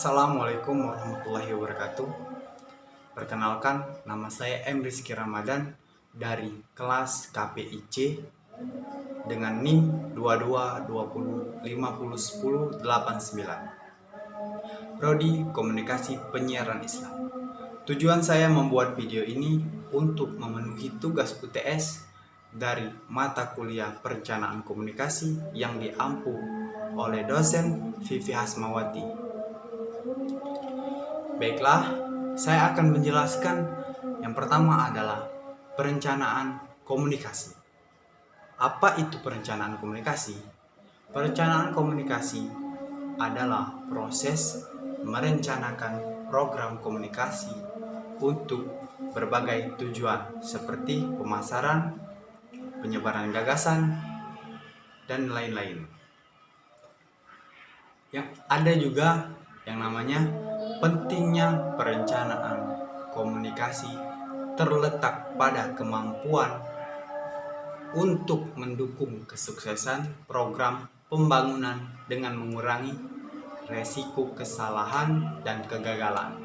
Assalamualaikum warahmatullahi wabarakatuh. Perkenalkan, nama saya M. Rizky Ramadan dari kelas KPIC dengan NIM 2220501089. Prodi Komunikasi Penyiaran Islam. Tujuan saya membuat video ini untuk memenuhi tugas UTS dari mata kuliah Perencanaan Komunikasi yang diampu oleh dosen Vivi Hasmawati. Baiklah, saya akan menjelaskan yang pertama adalah perencanaan komunikasi. Apa itu perencanaan komunikasi? Perencanaan komunikasi adalah proses merencanakan program komunikasi untuk berbagai tujuan seperti pemasaran, penyebaran gagasan, dan lain-lain. Yang ada juga yang namanya pentingnya perencanaan komunikasi terletak pada kemampuan untuk mendukung kesuksesan program pembangunan dengan mengurangi resiko kesalahan dan kegagalan.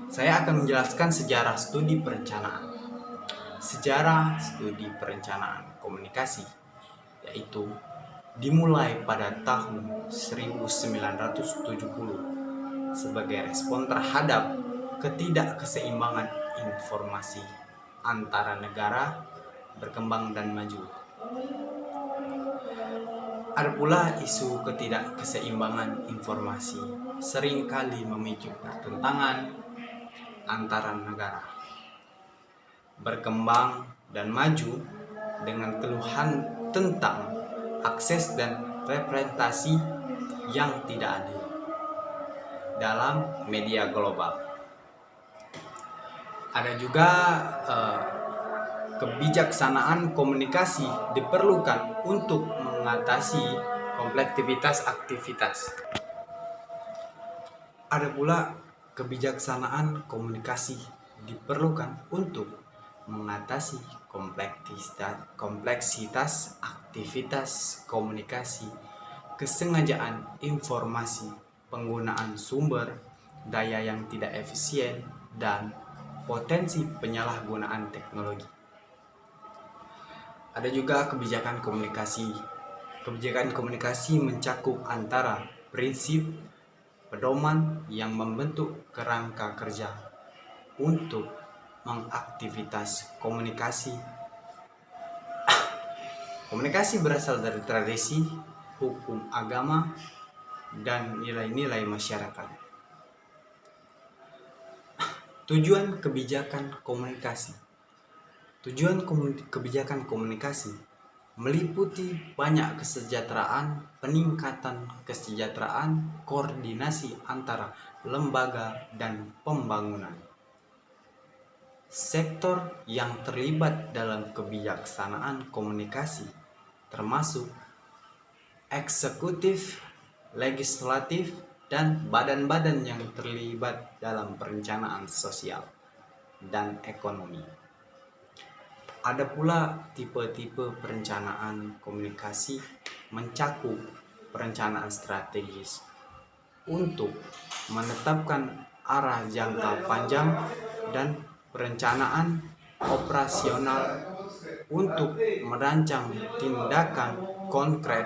Saya akan menjelaskan sejarah studi perencanaan. Sejarah studi perencanaan komunikasi yaitu dimulai pada tahun 1970 sebagai respon terhadap ketidakkeseimbangan informasi antara negara berkembang dan maju. Ada pula isu ketidakkeseimbangan informasi seringkali memicu pertentangan antara negara berkembang dan maju dengan keluhan tentang akses dan representasi yang tidak adil dalam media global. Ada juga kebijaksanaan komunikasi diperlukan untuk mengatasi kompleksitas aktivitas. Ada pula kebijaksanaan komunikasi diperlukan untuk mengatasi kompleksitas aktivitas komunikasi, kesengajaan informasi, penggunaan sumber daya yang tidak efisien, dan potensi penyalahgunaan teknologi. Ada juga kebijakan komunikasi. Kebijakan komunikasi mencakup antara prinsip pedoman yang membentuk kerangka kerja untuk mengaktivitas komunikasi. Komunikasi berasal dari tradisi, hukum agama, dan nilai-nilai masyarakat. Tujuan kebijakan komunikasi. Tujuan kebijakan komunikasi meliputi banyak kesejahteraan, peningkatan kesejahteraan, koordinasi antara lembaga dan pembangunan. Sektor yang terlibat dalam kebijaksanaan komunikasi termasuk eksekutif, legislatif, dan badan-badan yang terlibat dalam perencanaan sosial dan ekonomi. Ada pula tipe-tipe perencanaan komunikasi mencakup perencanaan strategis untuk menetapkan arah jangka panjang dan perencanaan operasional untuk merancang tindakan konkret.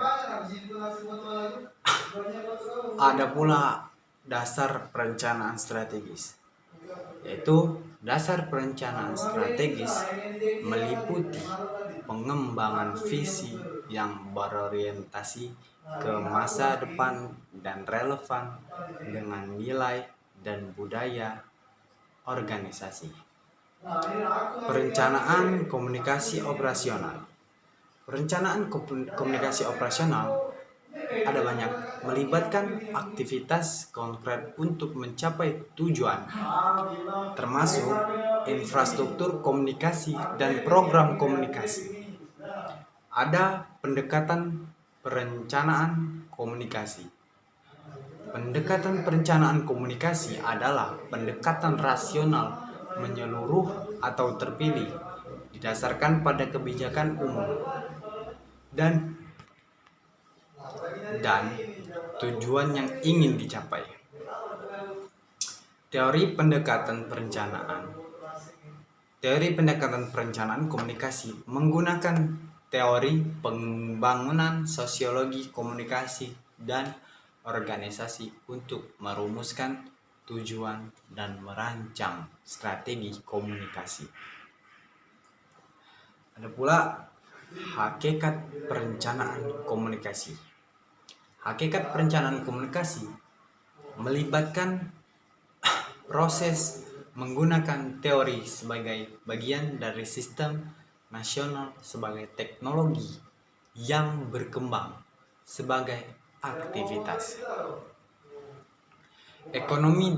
Ada pula dasar perencanaan strategis, yaitu dasar perencanaan strategis meliputi pengembangan visi yang berorientasi ke masa depan dan relevan dengan nilai dan budaya organisasi. Perencanaan komunikasi operasional. Perencanaan komunikasi operasional ada banyak, melibatkan aktivitas konkret untuk mencapai tujuan, termasuk infrastruktur komunikasi dan program komunikasi. Ada pendekatan perencanaan komunikasi. Pendekatan perencanaan komunikasi adalah pendekatan rasional menyeluruh atau terpilih didasarkan pada kebijakan umum dan tujuan yang ingin dicapai. Teori pendekatan perencanaan. Teori pendekatan perencanaan komunikasi menggunakan teori pembangunan sosiologi komunikasi dan organisasi untuk merumuskan tujuan dan merancang strategi komunikasi. Ada pula hakikat perencanaan komunikasi. Hakikat perencanaan komunikasi melibatkan proses menggunakan teori sebagai bagian dari sistem nasional sebagai teknologi yang berkembang sebagai aktivitas ekonomi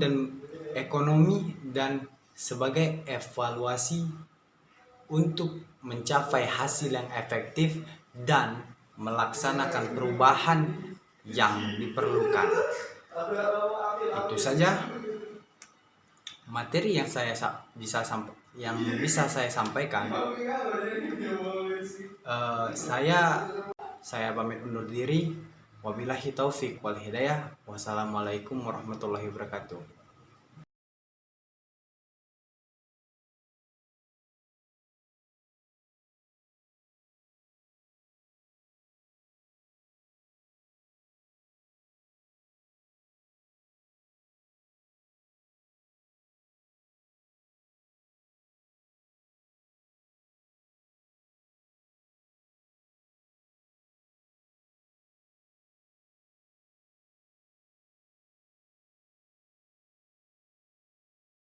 dan sebagai evaluasi untuk mencapai hasil yang efektif dan melaksanakan perubahan yang diperlukan. Itu saja materi yang bisa saya sampaikan. Saya pamit undur diri. Wabillahi taufik wal hidayah. Wassalamualaikum warahmatullahi wabarakatuh.